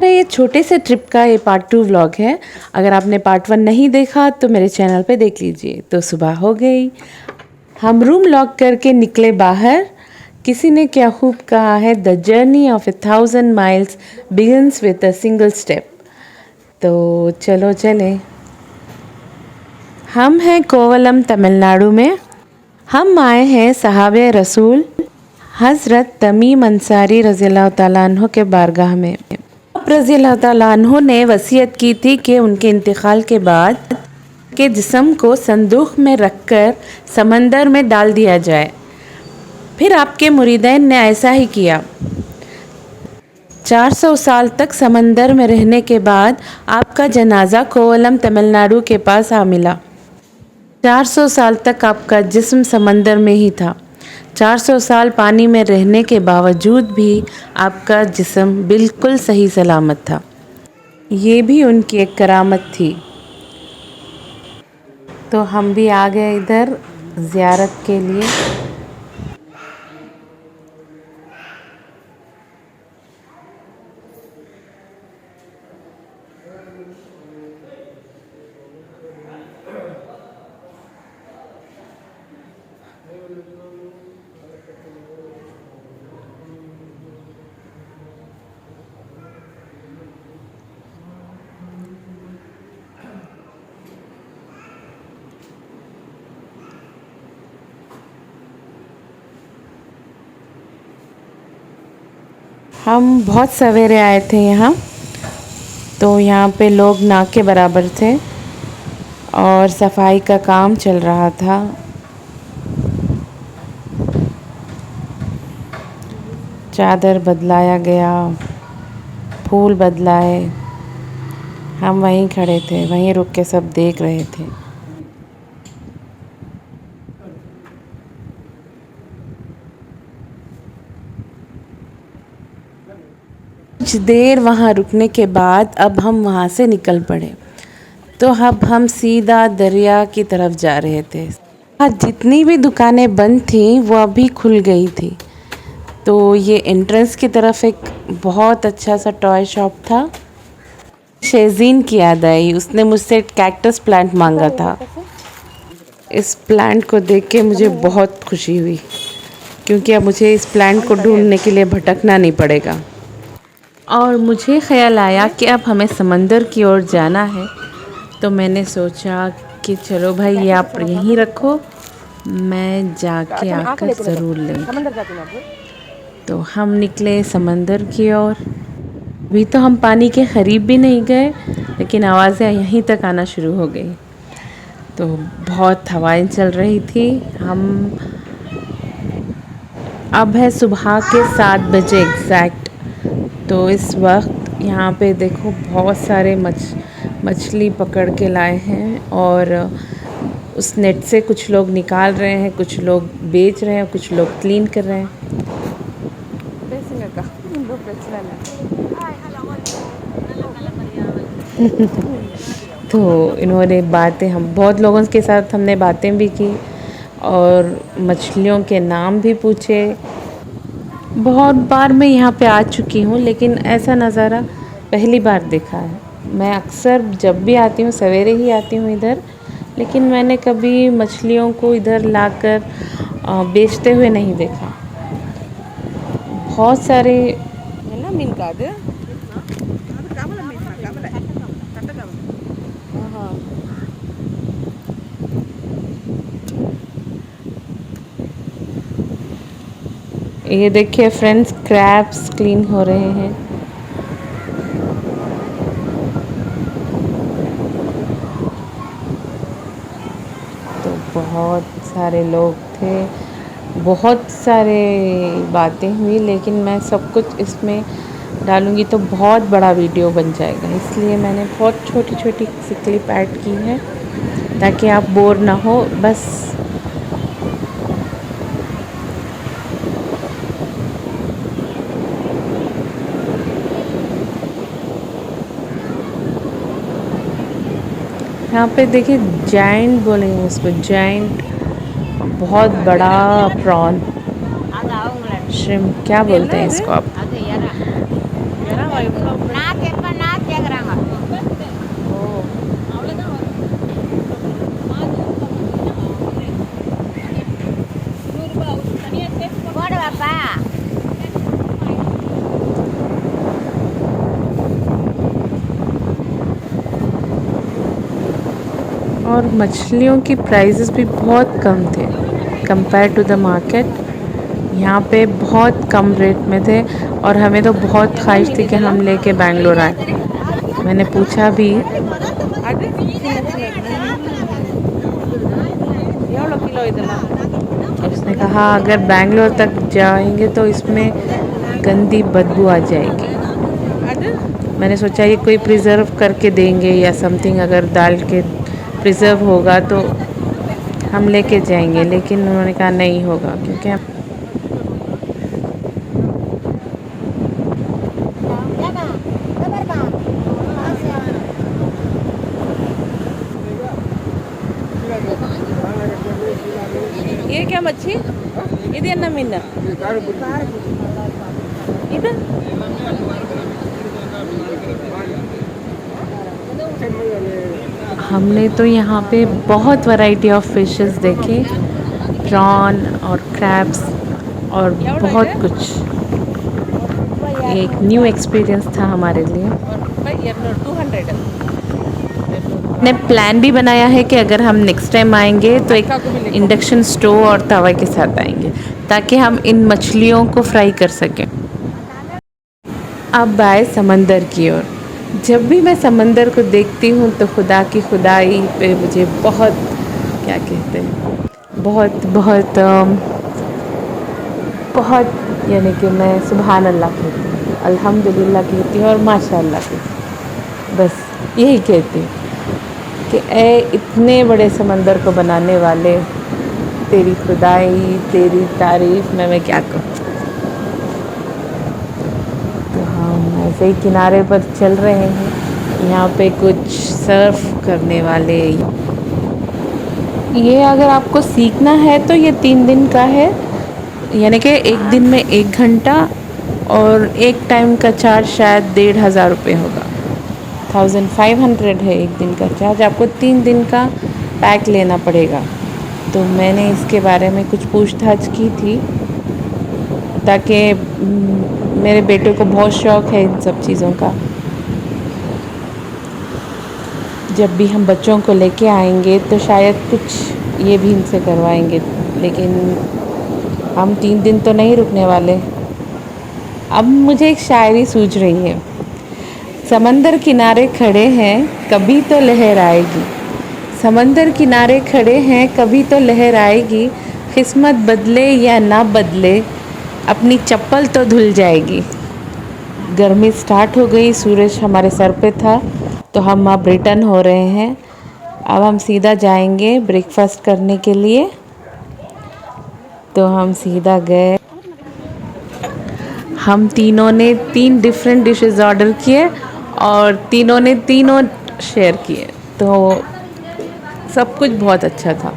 ये छोटे से ट्रिप का ये पार्ट 2 व्लॉग है। अगर आपने पार्ट 1 नहीं देखा तो मेरे चैनल पे देख लीजिए। तो सुबह हो गई, हम रूम लॉक करके निकले बाहर। किसी ने क्या खूब कहा है, the journey of 1,000 miles begins with a single step. तो चलो चले। हम हैं कोवलम तमिलनाडु में। हम आए हैं साहबे रसूल हज़रत तमीम अंसारी रज़ियल्लाहु ताला अन्हु के बारगाह में। रज़ियल्लाहु ताला अन्हु ने वसीयत की थी कि उनके इंतकाल के बाद के जिस्म को संदूक में रखकर समंदर में डाल दिया जाए। फिर आपके मुरीदैन ने ऐसा ही किया। 400 साल तक समंदर में रहने के बाद आपका जनाजा कोवलम तमिलनाडु के पास आ मिला। 400 साल तक आपका जिस्म समंदर में ही था। 400 साल पानी में रहने के बावजूद भी आपका जिस्म बिल्कुल सही सलामत था। ये भी उनकी एक करामत थी। तो हम भी आ गए इधर ज़ियारत के लिए। हम बहुत सवेरे आए थे यहाँ, तो यहाँ पे लोग ना के बराबर थे और सफाई का काम चल रहा था। चादर बदलाया गया, फूल बदलाए। हम वहीं खड़े थे, वहीं रुक के सब देख रहे थे। कुछ देर वहाँ रुकने के बाद अब हम वहाँ से निकल पड़े। तो अब हम सीधा दरिया की तरफ जा रहे थे। जितनी भी दुकानें बंद थीं वो अभी खुल गई थी। तो ये एंट्रेंस की तरफ एक बहुत अच्छा सा टॉय शॉप था। शेज़ीन की याद आई, उसने मुझसे कैक्टस प्लांट मांगा था। इस प्लांट को देख के मुझे बहुत खुशी हुई, क्योंकि अब मुझे इस प्लांट को ढूंढने के लिए भटकना नहीं पड़ेगा। और मुझे ख्याल आया कि अब हमें समंदर की ओर जाना है। तो मैंने सोचा कि चलो भाई, ये आप यहीं रखो, मैं जाके आकर ज़रूर लेंगे। तो हम निकले समंदर की ओर। अभी तो हम पानी के करीब भी नहीं गए, लेकिन आवाज़ें यहीं तक आना शुरू हो गई। तो बहुत हवाएं चल रही थी। हम अब है सुबह के 7 बजे एग्जैक्ट। तो इस वक्त यहाँ पे देखो बहुत सारे मछली पकड़ के लाए हैं, और उस नेट से कुछ लोग निकाल रहे हैं, कुछ लोग बेच रहे हैं, कुछ लोग क्लीन कर रहे हैं। तो इन्होंने बातें, हम बहुत लोगों के साथ हमने बातें भी की और मछलियों के नाम भी पूछे। बहुत बार मैं यहाँ पे आ चुकी हूँ, लेकिन ऐसा नज़ारा पहली बार देखा है। मैं अक्सर जब भी आती हूँ सवेरे ही आती हूँ इधर, लेकिन मैंने कभी मछलियों को इधर लाकर बेचते हुए नहीं देखा। बहुत सारे ये देखिए फ्रेंड्स, क्रैब्स क्लीन हो रहे हैं। तो बहुत सारे लोग थे, बहुत सारे बातें हुई, लेकिन मैं सब कुछ इसमें डालूँगी तो बहुत बड़ा वीडियो बन जाएगा। इसलिए मैंने बहुत छोटी छोटी सी क्लिप ऐड की है, ताकि आप बोर ना हो। बस यहाँ पे देखिए, जाइंट बोलेंगे उसको, जाइंट, बहुत बड़ा प्रॉन, श्रिम्प क्या बोलते हैं इसको आप? और मछलियों की प्राइसेस भी बहुत कम थे कंपेयर टू द मार्केट। यहाँ पे बहुत कम रेट में थे और हमें तो बहुत ख्वाहिश थी कि हम लेके बैंगलोर आए। मैंने पूछा भी, उसने कहा अगर बैंगलोर तक जाएंगे तो इसमें गंदी बदबू आ जाएगी। मैंने सोचा ये कोई प्रिज़र्व करके देंगे या समथिंग, अगर डाल के प्रिज़र्व होगा तो हम लेके जाएंगे, लेकिन उन्होंने कहा नहीं होगा क्योंकि हम ये क्या मच्छी इधर ना मिलना इधर। हमने तो यहाँ पे बहुत वैरायटी ऑफ फिशेस देखे, प्रॉन और क्रैब्स और बहुत कुछ। एक न्यू एक्सपीरियंस था हमारे लिए। ने प्लान भी बनाया है कि अगर हम नेक्स्ट टाइम आएंगे तो एक इंडक्शन स्टोव और तवा के साथ आएंगे ताकि हम इन मछलियों को फ्राई कर सकें। अब आए समंदर की ओर। जब भी मैं समंदर को देखती हूँ तो खुदा की खुदाई पे मुझे बहुत, क्या कहते हैं, बहुत बहुत बहुत, यानी कि मैं सुभान अल्लाह कहती हूँ, अल्हम्दुलिल्लाह कहती हूँ और माशाअल्लाह कहती हूँ। बस यही कहती हूँ कि ए इतने बड़े समंदर को बनाने वाले, तेरी खुदाई, तेरी तारीफ़ में मैं क्या कहूँ। तो हम ऐसे ही किनारे पर चल रहे हैं। यहाँ पे कुछ सर्फ करने वाले, ये अगर आपको सीखना है तो ये 3 दिन का है, यानी कि एक दिन में 1 घंटा और एक टाइम का चार्ज शायद 1,500 रुपये होगा। 1,500 है एक दिन का चार्ज। आपको 3 दिन का पैक लेना पड़ेगा। तो मैंने इसके बारे में कुछ पूछताछ की थी ताकि मेरे बेटे को बहुत शौक़ है इन सब चीज़ों का। जब भी हम बच्चों को लेके आएंगे तो शायद कुछ ये भी इनसे करवाएंगे, लेकिन हम 3 दिन तो नहीं रुकने वाले। अब मुझे एक शायरी सूझ रही है। समंदर किनारे खड़े हैं कभी तो लहर आएगी, समंदर किनारे खड़े हैं कभी तो लहर आएगी, किस्मत बदले या ना बदले अपनी चप्पल तो धुल जाएगी। गर्मी स्टार्ट हो गई, सूरज हमारे सर पे था, तो हम अब रिटर्न हो रहे हैं। अब हम सीधा जाएंगे ब्रेकफास्ट करने के लिए। तो हम सीधा गए। हम तीनों ने 3 डिफरेंट डिशेस ऑर्डर किए और तीनों ने तीनों शेयर किए, तो सब कुछ बहुत अच्छा था।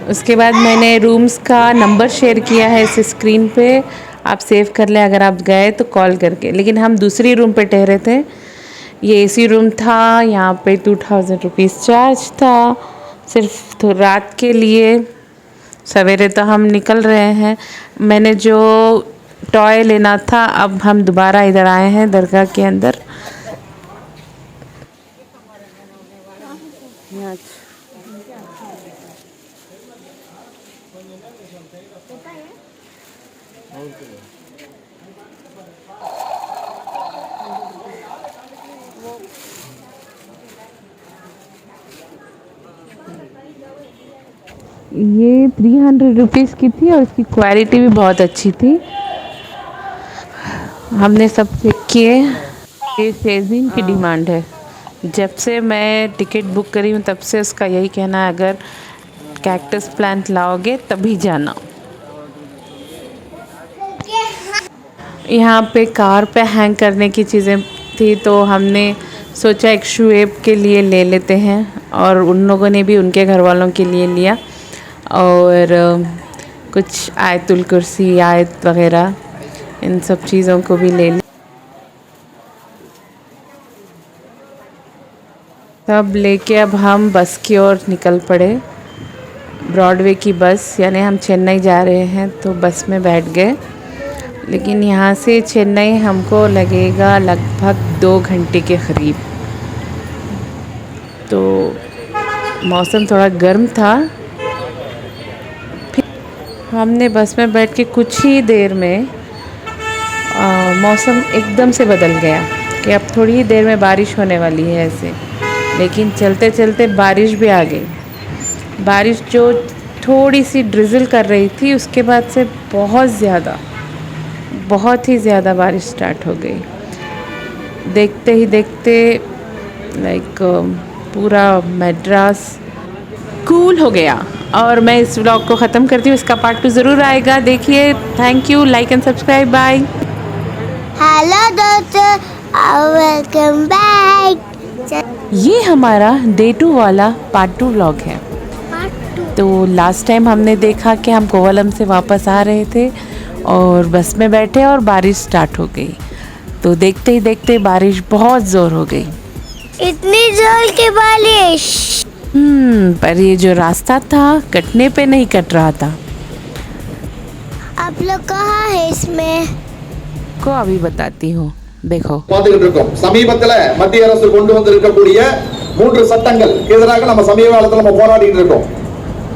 उसके बाद मैंने रूम्स का नंबर शेयर किया है इस स्क्रीन पे, आप सेव कर लें अगर आप गए तो कॉल करके। लेकिन हम दूसरी रूम पे ठहरे थे, ये एसी रूम था। यहाँ पे 2,000 रुपीज़ चार्ज था सिर्फ तो रात के लिए। सवेरे तो हम निकल रहे हैं। मैंने जो टॉय लेना था, अब हम दोबारा इधर आए हैं दरगाह के अंदर। ये 300 रुपीज़ की थी और इसकी क्वालिटी भी बहुत अच्छी थी। हमने सब चेक किए। ये शेज़ीन की डिमांड है। जब से मैं टिकट बुक करी हूँ तब से उसका यही कहना है, अगर कैक्टस प्लांट लाओगे तभी जाना। यहाँ पे कार पे हैंग करने की चीज़ें थी, तो हमने सोचा एक शुएब के लिए ले लेते हैं, और उन लोगों ने भी उनके घर वालों के लिए लिया। और कुछ आयतुल कुर्सी, आयत वगैरह, इन सब चीज़ों को भी ले लिया। सब लेके अब हम बस की ओर निकल पड़े। ब्रॉडवे की बस, यानी हम चेन्नई जा रहे हैं, तो बस में बैठ गए। लेकिन यहाँ से चेन्नई हमको लगेगा लगभग 2 घंटे के करीब। तो मौसम थोड़ा गर्म था। फिर हमने बस में बैठ के कुछ ही देर में मौसम एकदम से बदल गया कि अब थोड़ी ही देर में बारिश होने वाली है ऐसे। लेकिन चलते चलते बारिश भी आ गई। बारिश जो थोड़ी सी ड्रिज़ल कर रही थी उसके बाद से बहुत ही ज़्यादा बारिश स्टार्ट हो गई। देखते ही देखते लाइक पूरा मद्रास कूल हो गया। और मैं इस व्लॉग को ख़त्म करती हूँ। इसका पार्ट 2 ज़रूर आएगा, देखिए। Thank you, like and subscribe, bye. Hello दोस्तों, वेलकम बैक। ये हमारा डे 2 वाला पार्ट 2 व्लॉग है। तो लास्ट टाइम हमने देखा कि हम कोवलम से वापस आ रहे थे और बस में बैठे और बारिश स्टार्ट हो गई। तो देखते ही देखते बारिश बहुत ज़ोर हो गई। इतनी जोर की बारिश। पर ये जो रास्ता था कटने पे नहीं कट रहा था। आप लोग कहाँ है इसमें? को अभी बताती हूँ, देखो। சமீபத்துல மத்திய அரசு கொண்டு வந்திருக்கக்கூடிய 3 சட்டங்களுக்கு எதிராக நம்ம சமீப காலத்துல நம்ம போராடிட்டு இருக்கோம்.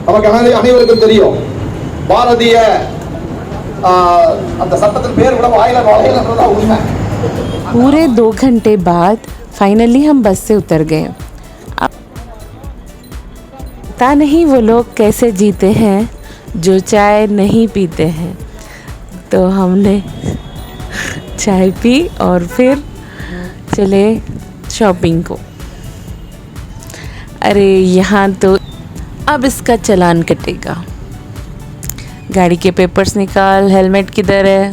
நமக்கு அனைவருக்கும் தெரியும், பாரதிய அந்த சட்டத்தின் பேர் கூட வாயில நுழையலன்றதா உண்மை। पूरे 2 घंटे बाद फाइनली हम बस से उतर गए। अब पता नहीं वो लोग कैसे जीते हैं जो चाय नहीं पीते हैं। तो हमने चाय पी और फिर चले शॉपिंग को। अरे यहाँ तो अब इसका चालान कटेगा। गाड़ी के पेपर्स निकाल, हेलमेट किधर है,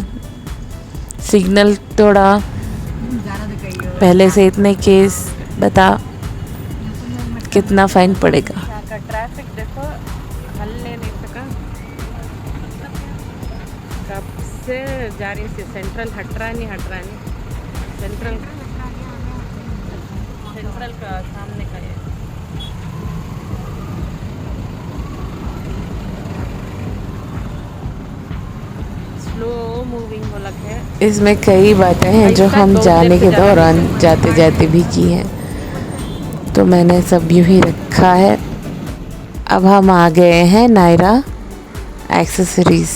सिग्नल तोड़ा, पहले से इतने केस, बता कितना फाइन पड़ेगा। ट्रैफिक देखो, हलने नहीं सका, कब से जा रही थी। सेंट्रल हट रहा नहीं, सेंट्रल का सामने का है। स्लो मूविंग हो लग है। इसमें कई बातें हैं जो हम जाने के दौरान जाते जाते भी की हैं, तो मैंने सब यूँ ही रखा है। अब हम आ गए हैं नायरा एक्सेसरीज़।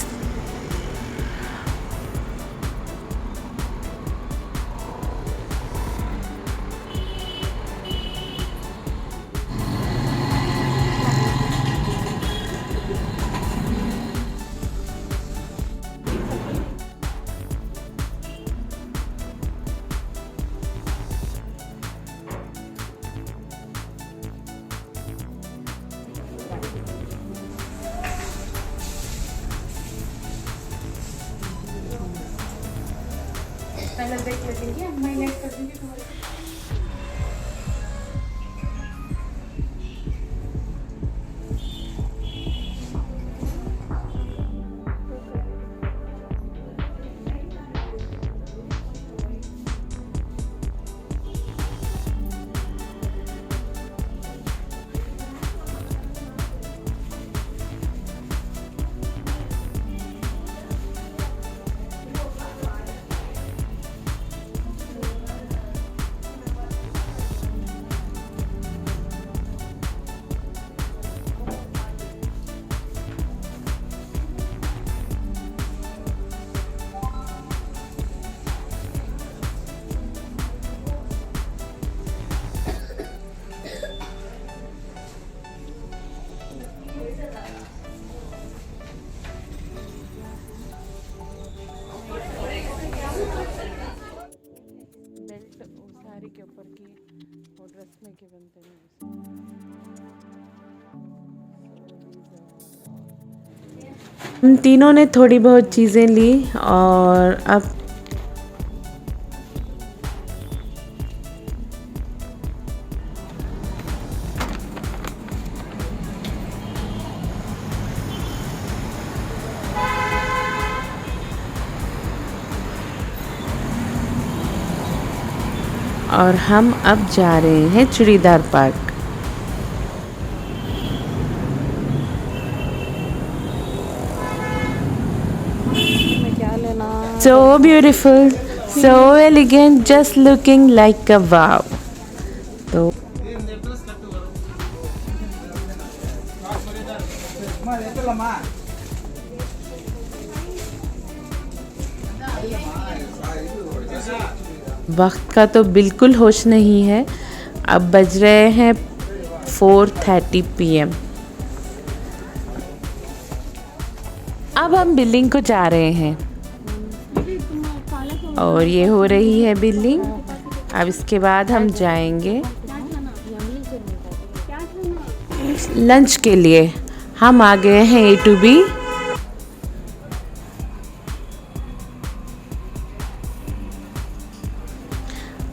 पहले देख लेंगे, हम हाईलाइट कर देंगे तुम्हारे। साड़ी के ऊपर की और ड्रेस में के बनते हैं। हम तीनों ने थोड़ी बहुत चीज़ें ली और अब हम अब जा रहे हैं churidar park. So beautiful, so elegant, just looking like a wow. तो वक्त का तो बिल्कुल होश नहीं है। अब बज रहे हैं 4:30 PM। अब हम बिल्डिंग को जा रहे हैं और ये हो रही है बिल्डिंग। अब इसके बाद हम जाएंगे लंच के लिए। हम आ गए हैं A to B।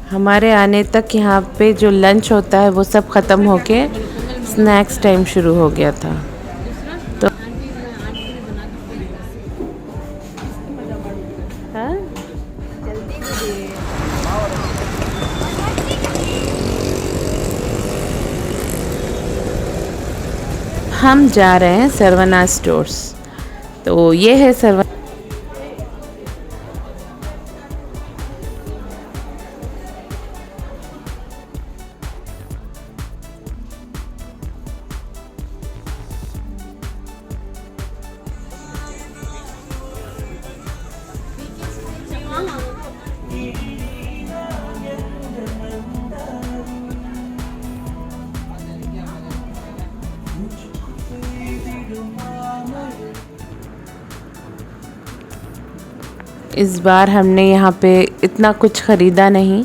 हमारे आने तक यहाँ पे जो लंच होता है वो सब ख़त्म होके स्नैक्स टाइम शुरू हो गया था। तो हम जा रहे हैं सरवना स्टोर्स। तो ये है सरवना। इस बार हमने यहाँ पे इतना कुछ ख़रीदा नहीं।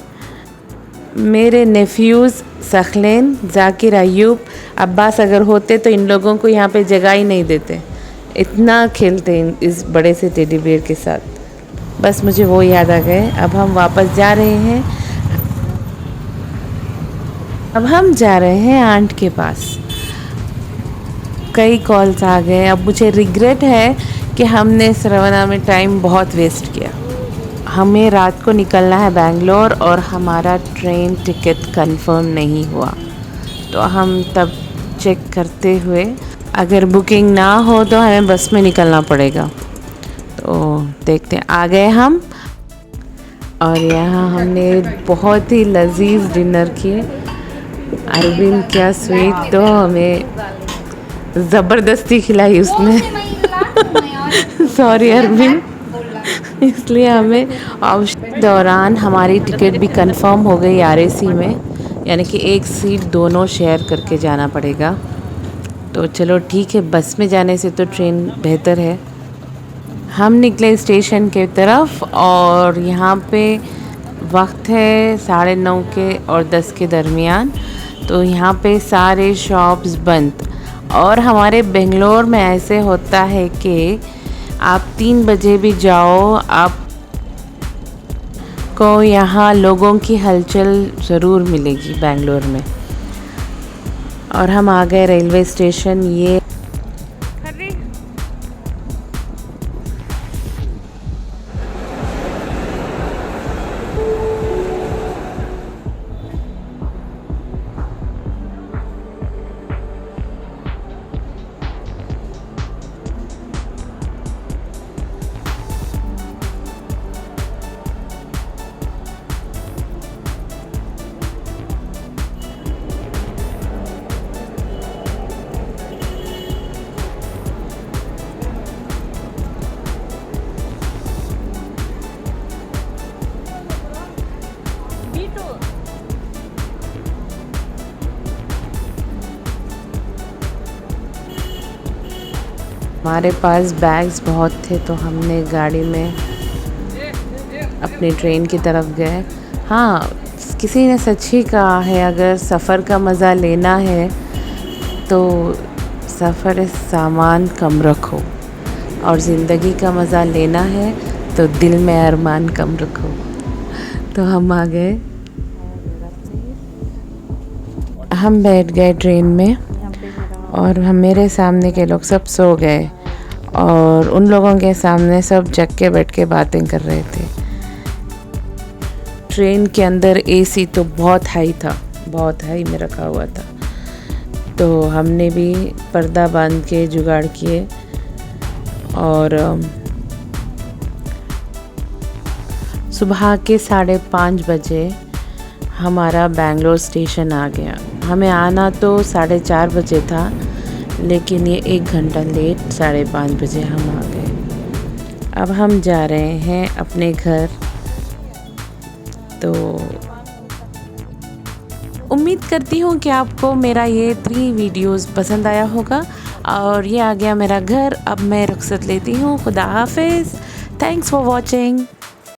मेरे नेफ्यूज़ सखलेन, जाकिर, अयूब, अब्बास अगर होते तो इन लोगों को यहाँ पे जगह ही नहीं देते। इतना खेलते इस बड़े से टेडी बेयर के साथ। बस मुझे वो याद आ गए। अब हम वापस जा रहे हैं। अब हम जा रहे हैं आंट के पास। कई कॉल्स आ गए। अब मुझे रिग्रेट है कि हमने सरवना में टाइम बहुत वेस्ट किया। हमें रात को निकलना है बेंगलोर और हमारा ट्रेन टिकट कंफर्म नहीं हुआ। तो हम तब चेक करते हुए अगर बुकिंग ना हो तो हमें बस में निकलना पड़ेगा। तो देखते हैं। आ गए हम और यहाँ हमने बहुत ही लजीज डिनर किए। अरविंद क्या स्वीट तो हमें ज़बरदस्ती खिलाई उसने। सॉरी अरविंद। इसलिए हमें दौरान हमारी टिकट भी कंफर्म हो गई RAC में, यानी कि एक सीट दोनों शेयर करके जाना पड़ेगा। तो चलो ठीक है, बस में जाने से तो ट्रेन बेहतर है। हम निकले स्टेशन के तरफ और यहाँ पे वक्त है 9:30 के और 10 के दरमियान। तो यहाँ पे सारे शॉप्स बंद। और हमारे बेंगलोर में ऐसे होता है कि आप 3 बजे भी जाओ, आप को यहाँ लोगों की हलचल ज़रूर मिलेगी बेंगलोर में। और हम आ गए रेलवे स्टेशन। ये हमारे पास बैग्स बहुत थे तो हमने गाड़ी में अपनी ट्रेन की तरफ गए। हाँ, किसी ने सच ही कहा है, अगर सफ़र का मज़ा लेना है तो सफ़र सामान कम रखो, और ज़िंदगी का मज़ा लेना है तो दिल में अरमान कम रखो। तो हम आ गए। हम बैठ गए ट्रेन में और हम मेरे सामने के लोग सब सो गए और उन लोगों के सामने सब जग के बैठ के बातें कर रहे थे। ट्रेन के अंदर AC तो बहुत हाई था, बहुत हाई में रखा हुआ था। तो हमने भी पर्दा बांध के जुगाड़ किए और सुबह के 5:30 बजे हमारा बेंगलोर स्टेशन आ गया। हमें आना तो 4:30 बजे था, लेकिन ये 1 घंटा लेट 5:30 बजे हम आ गए। अब हम जा रहे हैं अपने घर। तो उम्मीद करती हूँ कि आपको मेरा ये 3 वीडियोस पसंद आया होगा। और ये आ गया मेरा घर। अब मैं रुखसत लेती हूँ। खुदा हाफिज़। Thanks for watching.